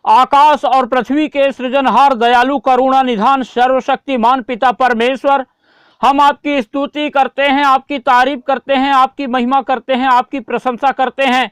आकाश और पृथ्वी के सृजनहार दयालु करुणा निधान सर्वशक्तिमान पिता परमेश्वर, हम आपकी स्तुति करते हैं, आपकी तारीफ करते हैं, आपकी महिमा करते हैं, आपकी प्रशंसा करते हैं।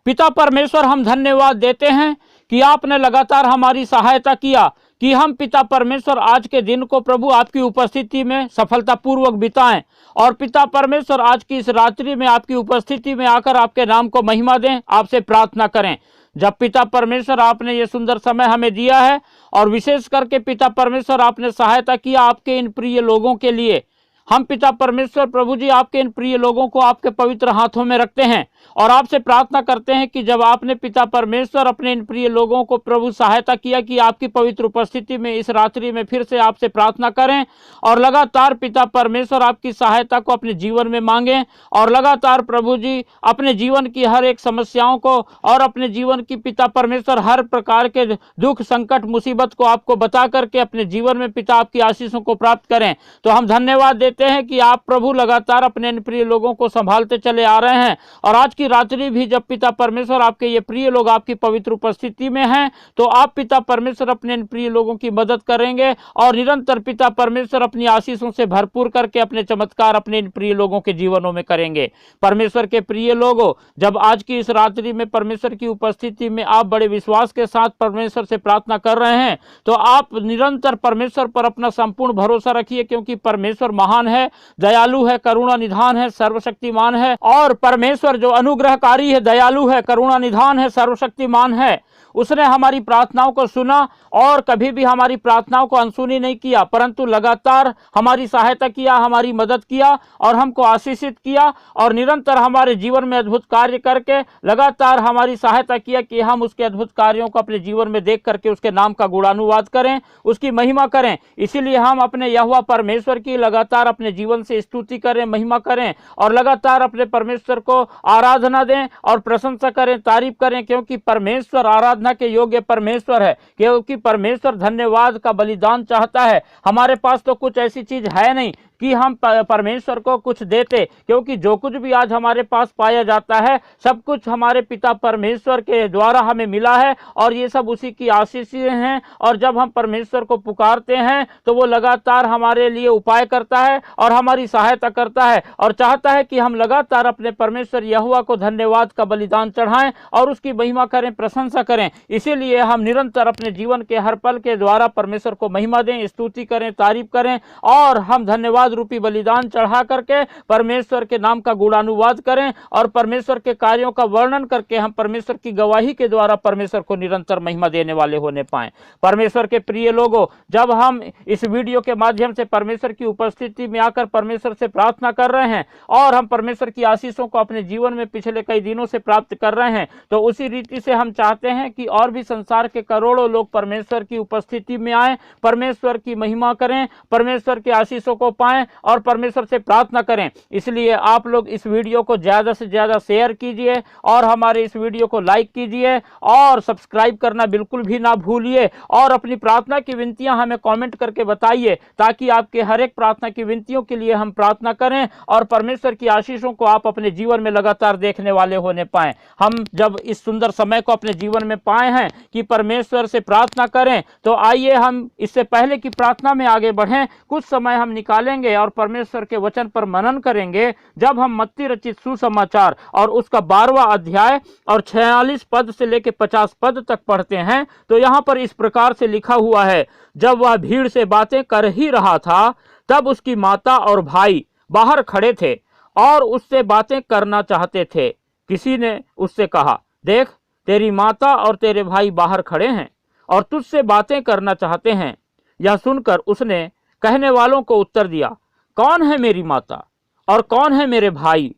पिता परमेश्वर, हम धन्यवाद देते हैं कि आपने लगातार हमारी सहायता किया कि हम पिता परमेश्वर आज के दिन को प्रभु आपकी उपस्थिति में सफलतापूर्वक बिताएं। और पिता परमेश्वर, आज की इस रात्रि में आपकी उपस्थिति में आकर आपके नाम को महिमा दें, आपसे प्रार्थना करें। जब पिता परमेश्वर आपने ये सुंदर समय हमें दिया है और विशेष करके पिता परमेश्वर आपने सहायता किया आपके इन प्रिय लोगों के लिए, हम पिता परमेश्वर प्रभु जी आपके इन प्रिय लोगों को आपके पवित्र हाथों में रखते हैं और आपसे प्रार्थना करते हैं कि जब आपने पिता परमेश्वर अपने इन प्रिय लोगों को प्रभु सहायता किया कि आपकी पवित्र उपस्थिति में इस रात्रि में फिर से आपसे प्रार्थना करें और लगातार पिता परमेश्वर आपकी सहायता को अपने जीवन में मांगें और लगातार प्रभु जी अपने जीवन की हर एक समस्याओं को और अपने जीवन की पिता परमेश्वर हर प्रकार के दुख संकट मुसीबत को आपको बता करके अपने जीवन में पिता आपकी आशीषों को प्राप्त करें। तो हम धन्यवाद देते हैं कि आप प्रभु लगातार अपने इन प्रिय लोगों को संभालते चले आ रहे हैं और आज की रात्रि भी जब पिता परमेश्वर आपके ये प्रिय लोग आपकी पवित्र उपस्थिति में हैं तो आप पिता परमेश्वर अपने इन प्रिय लोगों की मदद करेंगे और निरंतर पिता परमेश्वर अपनी आशीषों से भरपूर करके अपने चमत्कार अपने इन प्रिय लोगों के जीवनों में करेंगे। परमेश्वर के प्रिय लोगों, जब आज की इस रात्रि में परमेश्वर की उपस्थिति में आप बड़े विश्वास के साथ परमेश्वर से प्रार्थना कर रहे हैं तो आप निरंतर परमेश्वर पर अपना संपूर्ण भरोसा रखिए, क्योंकि परमेश्वर महान है, दयालु है, करुणा निधान है, सर्वशक्तिमान है। और परमेश्वर जो अनुग्रहकारी है, दयालु है, करुणा निधान है, सर्वशक्तिमान है, उसने हमारी प्रार्थनाओं को सुना और कभी भी हमारी प्रार्थनाओं को अनसुनी नहीं किया, परंतु लगातार हमारी सहायता किया, हमारी मदद किया और हमको आशीषित किया और निरंतर हमारे जीवन में अद्भुत कार्य करके लगातार हमारी सहायता किया कि हम उसके अद्भुत कार्यों को अपने जीवन में देख करके उसके नाम का गुणानुवाद करें, उसकी महिमा करें। इसीलिए हम अपने यहोवा परमेश्वर की लगातार अपने जीवन से स्तुति करें, महिमा करें और लगातार अपने परमेश्वर को आराधना दें और प्रशंसा करें, तारीफ करें, क्योंकि परमेश्वर आराधना के योग्य परमेश्वर है, क्योंकि परमेश्वर धन्यवाद का बलिदान चाहता है। हमारे पास तो कुछ ऐसी चीज है नहीं कि हम परमेश्वर को कुछ देते, क्योंकि जो कुछ भी आज हमारे पास पाया जाता है सब कुछ हमारे पिता परमेश्वर के द्वारा हमें मिला है और ये सब उसी की आशीषें हैं। और जब हम परमेश्वर को पुकारते हैं तो वो लगातार हमारे लिए उपाय करता है और हमारी सहायता करता है और चाहता है कि हम लगातार अपने परमेश्वर यहोवा को धन्यवाद का बलिदान चढ़ाएं और उसकी महिमा करें, प्रशंसा करें। इसीलिए हम निरंतर अपने जीवन के हर पल के द्वारा परमेश्वर को महिमा दें, स्तुति करें, तारीफ करें और हम धन्यवाद रूपी बलिदान चढ़ा करके परमेश्वर के नाम का गुणानुवाद करें और परमेश्वर के कार्यों का वर्णन करके हम परमेश्वर की गवाही के द्वारा परमेश्वर को निरंतर महिमा देने वाले होने पाएं। परमेश्वर के प्रिय लोगों, जब हम इस वीडियो के माध्यम से परमेश्वर की उपस्थिति में आकर परमेश्वर से प्रार्थना कर रहे हैं और हम परमेश्वर की आशीषों को अपने जीवन में पिछले कई दिनों से प्राप्त कर रहे हैं, तो उसी रीति से हम चाहते हैं कि और भी संसार के करोड़ों लोग परमेश्वर की उपस्थिति में आए, परमेश्वर की महिमा करें, परमेश्वर की आशीषों को पाएं और परमेश्वर से प्रार्थना करें। इसलिए आप लोग इस वीडियो को ज्यादा से ज्यादा शेयर कीजिए और हमारे इस वीडियो को लाइक कीजिए और सब्सक्राइब करना बिल्कुल भी ना भूलिए और अपनी प्रार्थना की विनतियां हमें कमेंट करके बताइए, ताकि आपके हर एक प्रार्थना की विनतियों के लिए हम प्रार्थना करें और परमेश्वर की आशीषों को आप अपने जीवन में लगातार देखने वाले होने पाएं। हम जब इस सुंदर समय को अपने जीवन में पाए हैं कि परमेश्वर से प्रार्थना करें, तो आइए हम इससे पहले की प्रार्थना में आगे बढ़ें। कुछ समय हम निकालेंगे और परमेश्वर के वचन पर मनन करेंगे। जब हम मत्ती रचित सुसमाचार और उसका 12वां अध्याय और 46 पद से लेकर 50 पद तक पढ़ते हैं तो यहाँ पर इस प्रकार से लिखा हुआ है, जब वह भीड़ से बातें कर ही रहा था तब उसकी माता और भाई बाहर खड़े थे और उससे बातें करना चाहते थे। किसी ने उससे कहा, देख तेरी माता और तेरे भाई बाहर खड़े हैं और तुझसे बातें करना चाहते हैं। यह सुनकर उसने कहने वालों को उत्तर दिया, कौन है मेरी माता और कौन है मेरे भाई?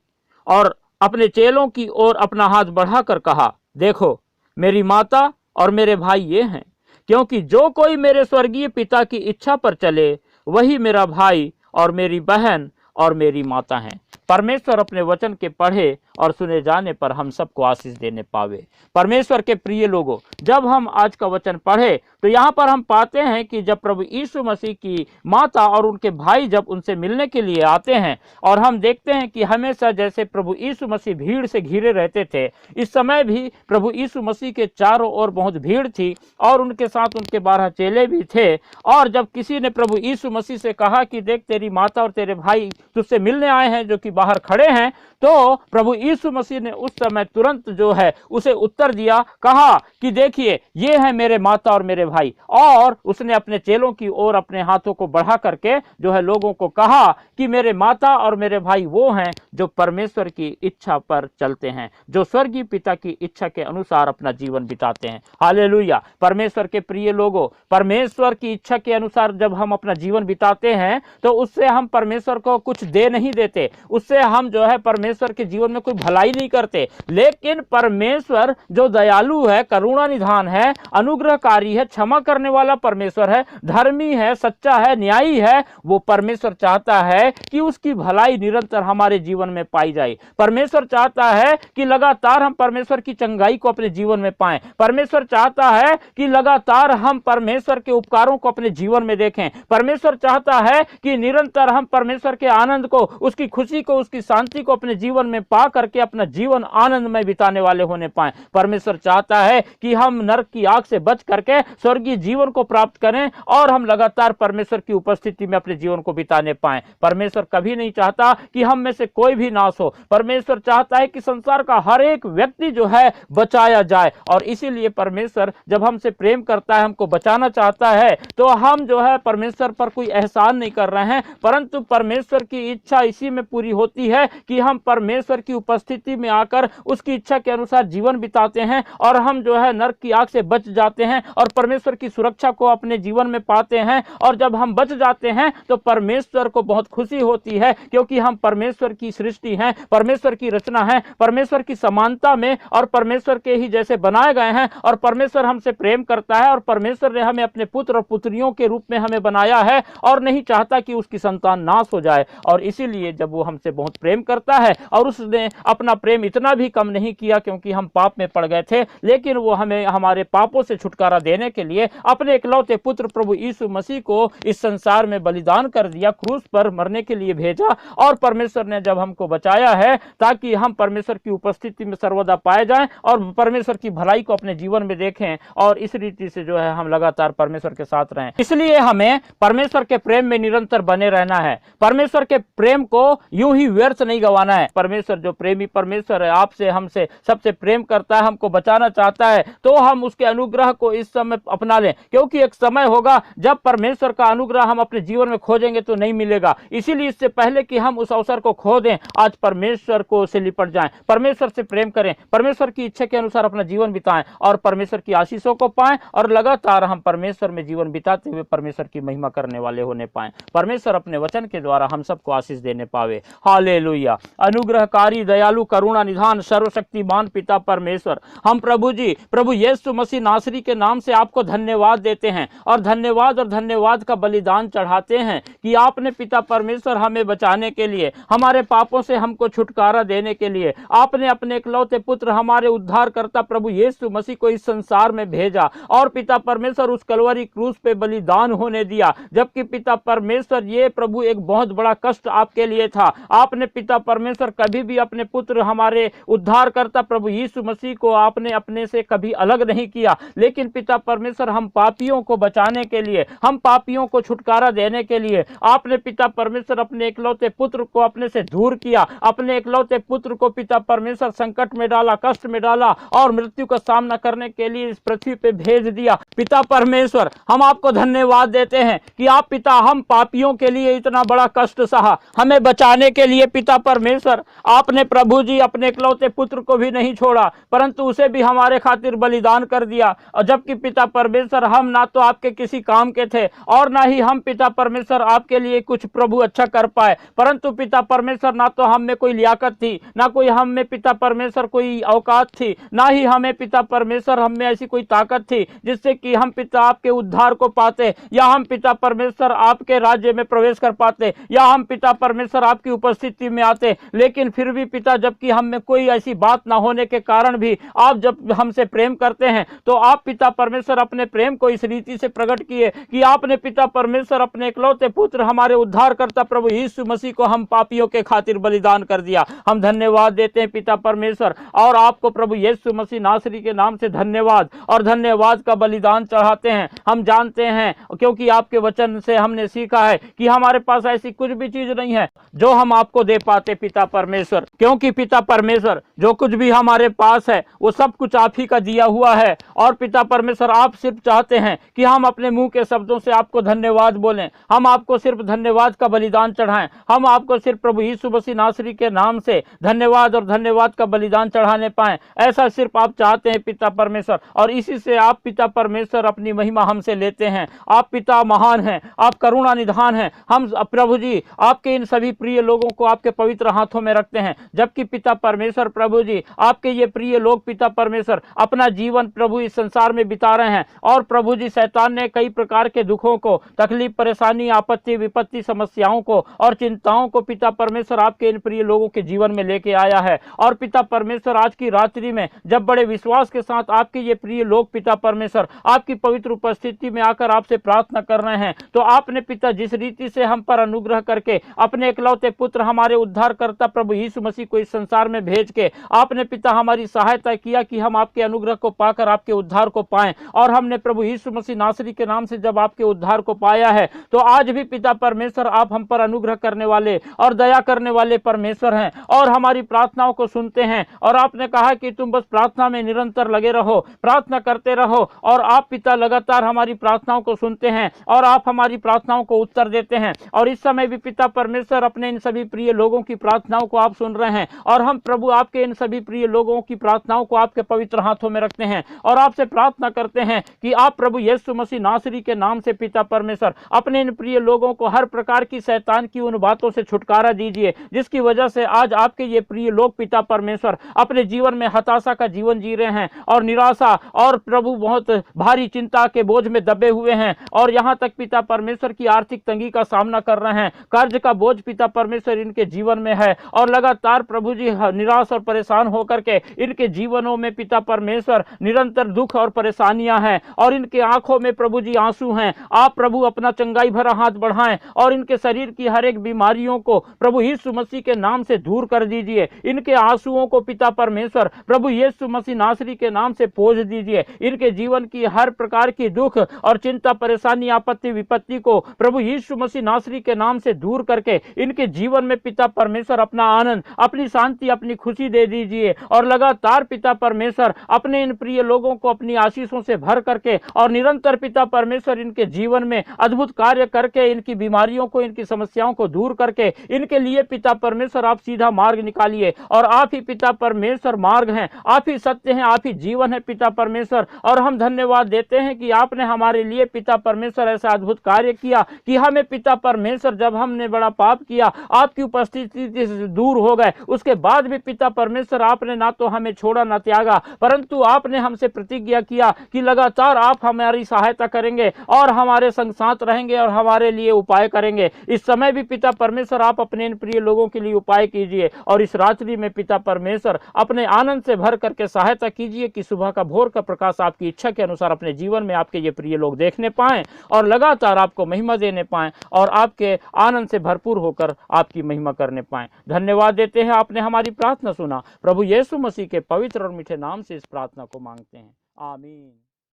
और अपने चेलों की ओर अपना हाथ बढ़ाकर कहा, देखो मेरी माता और मेरे भाई ये हैं, क्योंकि जो कोई मेरे स्वर्गीय पिता की इच्छा पर चले वही मेरा भाई और मेरी बहन और मेरी माता हैं। परमेश्वर अपने वचन के पढ़े और सुने जाने पर हम सबको आशीष देने पावे। परमेश्वर के प्रिय लोगों, जब हम आज का वचन पढ़े तो यहाँ पर हम पाते हैं कि जब प्रभु यीशु मसीह की माता और उनके भाई जब उनसे मिलने के लिए आते हैं, और हम देखते हैं कि हमेशा जैसे प्रभु यीशु मसीह भीड़ से घिरे रहते थे, इस समय भी प्रभु यीशु मसीह के चारों ओर बहुत भीड़ थी और उनके साथ उनके 12 चेले भी थे। और जब किसी ने प्रभु यीशु मसीह से कहा कि देख तेरी माता और तेरे भाई तुझसे मिलने आए हैं जो कि बाहर खड़े हैं, तो प्रभु यीशु मसीह ने उस समय तुरंत जो है उसे उत्तर दिया, कहा कि देखिए ये है मेरे माता और मेरे भाई। और उसने अपने चेलों की ओर अपने हाथों को बढ़ा करके जो है लोगों को कहा कि मेरे माता और मेरे भाई वो हैं जो परमेश्वर की इच्छा पर चलते हैं, जो स्वर्गीय पिता की इच्छा के अनुसार अपना जीवन बिताते हैं। हालेलुया। परमेश्वर के प्रिय लोगों, परमेश्वर की इच्छा के अनुसार जब हम अपना जीवन बिताते हैं तो उससे हम परमेश्वर को कुछ दे नहीं देते, उससे हम जो है परमेश्वर के जीवन में कोई भलाई नहीं करते। लेकिन परमेश्वर जो दयालु है, करुणा निधान है, अनुग्रहकारी है, क्षमा करने वाला परमेश्वर है, धर्मी है, सच्चा है, न्यायी है, वो परमेश्वर चाहता है कि उसकी भलाई निरंतर हमारे जीवन में पाई जाए। परमेश्वर चाहता है कि लगातार हम परमेश्वर की चंगाई को अपने जीवन में पाएं। परमेश्वर चाहता है कि लगातार हम परमेश्वर के उपकारों को अपने जीवन में देखें। परमेश्वर चाहता है कि निरंतर हम परमेश्वर के आनंद को, उसकी खुशी को, उसकी शांति को अपने जीवन में पा करके अपना जीवन आनंद में बिताने वाले होने पाए। परमेश्वर चाहता है कि हम नरक की आग से बच करके स्वर्गीय जीवन को प्राप्त करें और हम लगातार परमेश्वर की उपस्थिति में अपने जीवन को बिताने पाए। परमेश्वर कभी नहीं चाहता कि हम में से कोई भी नाश हो। परमेश्वर चाहता है कि संसार का हर एक व्यक्ति जो है बचाया जाए, और इसीलिए परमेश्वर जब हमसे प्रेम करता है, हमको बचाना चाहता है, तो हम जो है परमेश्वर पर कोई एहसान नहीं कर रहे हैं, परंतु परमेश्वर की इच्छा इसी में पूरी होती है कि हम परमेश्वर की उपस्थिति में आकर उसकी इच्छा के अनुसार जीवन बिताते हैं और हम जो है नरक की आग से बच जाते हैं और परमेश्वर की सुरक्षा को अपने जीवन में पाते हैं। और जब हम बच जाते हैं तो परमेश्वर को बहुत खुशी होती है, क्योंकि हम परमेश्वर की सृष्टि हैं, परमेश्वर की रचना है, परमेश्वर की समानता में और परमेश्वर के ही जैसे बनाए गए हैं, और परमेश्वर हमसे प्रेम करता है और परमेश्वर ने हमें अपने पुत्र और पुत्रियों के रूप में हमें बनाया है और नहीं चाहता कि उसकी संतान नाश हो जाए। और इसीलिए जब वो हमसे बहुत प्रेम करता है, और उसने अपना प्रेम इतना भी कम नहीं किया क्योंकि हम पाप में पड़ गए थे, लेकिन वो हमें हमारे पापों से छुटकारा देने के लिए अपने इकलौते पुत्र प्रभु यीशु मसीह को इस संसार में बलिदान कर दिया, क्रूस पर मरने के लिए भेजा। और परमेश्वर ने जब हमको बचाया है ताकि हम परमेश्वर की उपस्थिति में सर्वदा पाए जाएं और परमेश्वर की भलाई को अपने जीवन में देखें, और इस रीति से जो है हम लगातार परमेश्वर के साथ रहें। इसलिए हमें परमेश्वर के प्रेम में निरंतर बने रहना है। परमेश्वर के प्रेम को यूं ही व्यर्थ नहीं गंवाना है। परमेश्वर जो प्रेमी परमेश्वर है, आपसे हमसे सबसे प्रेम करता है, हमको बचाना चाहता है, तो हम उसके अनुग्रह को इस समय अपना लें, क्योंकि एक समय होगा जब परमेश्वर का अनुग्रह हम अपने जीवन में खोजेंगे तो नहीं मिलेगा। इसीलिए इससे पहले कि हम उस अवसर को खो दें, आज परमेश्वर को से लिपट जाएं, परमेश्वर से प्रेम करें, परमेश्वर की इच्छा के अनुसार अपना जीवन बिताएं और परमेश्वर की आशीषों को पाएं, और लगातार हम परमेश्वर में जीवन बिताते हुए परमेश्वर की महिमा करने वाले होने पाएं। परमेश्वर अपने वचन के द्वारा हम सबको आशीष देने पावे। हालेलुया। अनुग्रहकारी, दयालु, करुणा निधान, सर्वशक्तिमान पिता परमेश्वर, हम प्रभु यीशु मसीह नासरी के नाम से आपको धन्यवाद देते हैं और धन्यवाद का बलिदान चढ़ाते हैं कि आपने पिता परमेश्वर हमें बचाने के लिए, हमारे पापों से हमको छुटकारा देने के लिए आपने अपने इकलौते पुत्र हमारे उद्धारकर्ता प्रभु यीशु मसीह को इस संसार में भेजा, और पिता परमेश्वर उस कलवरी क्रूस पे बलिदान होने दिया। जबकि पिता परमेश्वर ये प्रभु एक बहुत बड़ा कष्ट आपके लिए था। आपने पिता परमेश्वर कभी भी अपने पुत्र हमारे उद्धारकर्ता प्रभु यीशु मसीह को आपने अपने से कभी अलग नहीं किया, लेकिन पिता परमेश्वर हम पापियों को बचाने के लिए, हम पापियों को छुटकारा देने के लिए आपने पिता परमेश्वर अपने इकलौते पुत्र को अपने से दूर किया। अपने इकलौते पुत्र को पिता परमेश्वर संकट में डाला, कष्ट में डाला और मृत्यु का सामना करने के लिए इस पृथ्वी पे भेज दिया। पिता परमेश्वर, हम आपको धन्यवाद देते हैं कि आप पिता हम पापियों के लिए इतना बड़ा कष्ट सहा, हमें बचाने के लिए पिता परमेश्वर आपने प्रभु जी अपने इकलौते पुत्र को भी नहीं छोड़ा, परंतु उसे भी हमारे खातिर बलिदान कर दिया। और जबकि पिता परमेश्वर हम ना तो आपके किसी काम के थे और ना ही हम पिता परमेश्वर आपके लिए कुछ प्रभु अच्छा कर पाए, परंतु पिता परमेश्वर ना तो हम में कोई लियाकत थी, ना कोई हम में पिता परमेश्वर कोई औकात थी, ना ही हमें पिता परमेश्वर हम में ऐसी कोई ताकत थी जिससे कि हम पिता आपके उद्धार को पाते, या हम पिता परमेश्वर आपके राज्य में प्रवेश कर पाते, या हम पिता परमेश्वर आपकी उपस्थिति में आते। लेकिन फिर भी पिता, जबकि हम में कोई ऐसी बात ना होने के कारण भी आप जब हमसे प्रेम करते हैं, तो आप पिता परमेश्वर अपने प्रेम को इस रीति से प्रकट किए कि आपने पिता परमेश्वर अपने इकलौते पुत्र हमारे उद्धारकर्ता प्रभु यीशु मसीह को हम पापियों के खातिर बलिदान कर दिया। हम धन्यवाद देते हैं पिता परमेश्वर, और आपको प्रभु यीशु मसीह नासरी के नाम से धन्यवाद और धन्यवाद का बलिदान चढ़ाते हैं। हम जानते हैं, क्योंकि आपके वचन से हमने सीखा है कि हमारे पास ऐसी कुछ भी चीज नहीं है जो हम आपको दे पाते पिता परमेश्वर, क्योंकि पिता परमेश्वर जो कुछ भी हमारे पास है वो सब कुछ आप ही का दिया हुआ है। और पिता परमेश्वर, आप सिर्फ चाहते हैं कि हम अपने मुंह के शब्दों से आपको धन्यवाद बोलें, हम आपको सिर्फ धन्यवाद का बलिदान चढ़ाएं, हम आपको सिर्फ प्रभु यीशु मसीह नासरी के नाम से धन्यवाद और धन्यवाद का बलिदान चढ़ाने पाएं। ऐसा सिर्फ आप चाहते हैं पिता परमेश्वर, और इसी से आप पिता परमेश्वर अपनी महिमा हमसे लेते हैं। आप पिता महान हैं, आप करुणा निधान हैं। हम प्रभु जी आपके इन सभी प्रिय लोगों को आपके पवित्र हाथों में रखते हैं, जबकि पिता परमेश्वर प्रभु जी आपके ये प्रिय लोग पिता परमेश्वर अपना जीवन प्रभु इस संसार में बिता रहे हैं। और प्रभु जी शैतान ने कई प्रकार के दुखों को, तकलीफ, परेशानी, आपत्ति, विपत्ति, समस्याओं को और चिंताओं को पिता परमेश्वर आपके इन प्रिय लोगों के जीवन में लेके आया है। और पिता परमेश्वर आज की रात्रि में जब बड़े विश्वास के साथ आपके ये प्रिय लोग पिता परमेश्वर आपकी पवित्र उपस्थिति में आकर आपसे प्रार्थना कर रहे हैं, तो आपने पिता जिस रीति से हम पर अनुग्रह करके अपने इकलौते पुत्र हमारे उद्धारकर्ता प्रभु यीशु मसीह को इस संसार में भेज के आपने पिता हमारी सहायता किया कि हम आपके अनुग्रह को पाकर आपके उद्धार को पाएं। और हमने प्रभु यीशु मसीह नासरी के नाम से जब आपके उद्धार को पाया है, तो आज भी पिता परमेश्वर आप हम पर अनुग्रह करने वाले और दया करने वाले परमेश्वर हैं, और हमारी प्रार्थनाओं को सुनते हैं। और आपने कहा कि तुम बस प्रार्थना में निरंतर लगे रहो, प्रार्थना करते रहो, और आप पिता लगातार हमारी प्रार्थनाओं को सुनते हैं और आप हमारी प्रार्थनाओं को उत्तर देते हैं। और इस समय भी पिता परमेश्वर अपने इन सभी प्रिय लोगों की प्रार्थनाओं को आप सुन रहे हैं, और हम प्रभु आपके इन सभी प्रिय लोगों की प्रार्थनाओं को आपके पवित्र हाथों में रखते हैं और आपसे प्रार्थना करते हैं कि आप प्रभु यीशु मसीह नासरी के नाम से पिता परमेश्वर अपने इन प्रिय लोगों को हर प्रकार की शैतान की उन बातों से छुटकारा दीजिए जिसकी वजह से आज आपके ये प्रिय लोग पिता परमेश्वर अपने जीवन में हताशा का जीवन जी रहे हैं और निराशा और प्रभु बहुत भारी चिंता के बोझ में दबे हुए हैं, और यहाँ तक पिता परमेश्वर की आर्थिक तंगी का सामना कर रहे हैं। कर्ज का बोझ पिता परमेश्वर इनके जीवन में है, और लगातार प्रभु जी निराश और परेशान होकर के इनके जीवनों में पिता परमेश्वर निरंतर दुख और परेशानियां हैं, और इनके आंखों में प्रभु जी आंसू हैं। आप प्रभु अपना चंगाई भरा हाथ बढ़ाएं और इनके शरीर की हर एक बीमारियों को प्रभु यीशु मसीह के नाम से दूर कर दीजिए। इनके आंसुओं को पिता परमेश्वर प्रभु यीशु मसीह नासरी के नाम से पोंछ दीजिए। इनके जीवन की हर प्रकार की दुख और चिंता, परेशानी, आपत्ति, विपत्ति को प्रभु यीशु मसीह नासरी के नाम से दूर करके इनके जीवन में पिता परमेश्वर अपना आनंद, अपनी शांति, अपनी खुशी दे दीजिए। और लगातार पिता परमेश्वर अपने इन प्रिय लोगों को अपनी आशीषों से भर करके और निरंतर पिता परमेश्वर इनके जीवन में अद्भुत कार्य करके इनकी बीमारियों को, इनकी समस्याओं को दूर करके इनके लिए पिता परमेश्वर आप सीधा मार्ग निकालिए। और आप ही पिता परमेश्वर मार्ग हैं, आप ही सत्य हैं, आप ही जीवन है पिता परमेश्वर। और हम धन्यवाद देते हैं कि आपने हमारे लिए पिता परमेश्वर ऐसा अद्भुत कार्य किया कि हमें पिता परमेश्वर जब हमने बड़ा पाप किया आपकी उपस्थिति से दूर हो गए, उसके बाद भी पिता परमेश्वर आपने ना तो हमें छोड़ा ना त्यागा, परंतु आपने हमसे प्रतिज्ञा किया कि लगातार आप हमारी सहायता करेंगे और हमारे संग साथ रहेंगे और हमारे लिए उपाय करेंगे। इस समय भी पिता परमेश्वर आप अपने इन प्रिय लोगों के लिए उपाय कीजिए, और इस रात्रि में पिता परमेश्वर अपने आनंद से भर करके सहायता कीजिए कि सुबह का भोर का प्रकाश आपकी इच्छा के अनुसार अपने जीवन में आपके ये प्रिय लोग देखने पाएं और लगातार आपको महिमा देने पाएं और आपके आनंद से भरपूर होकर आपकी महिमा करने पाएं। धन्यवाद देते हैं, आपने हमारी प्रार्थना सुना। प्रभु यीशु मसीह के पवित्र और मीठे नाम से इस प्रार्थना को मांगते हैं, आमीन।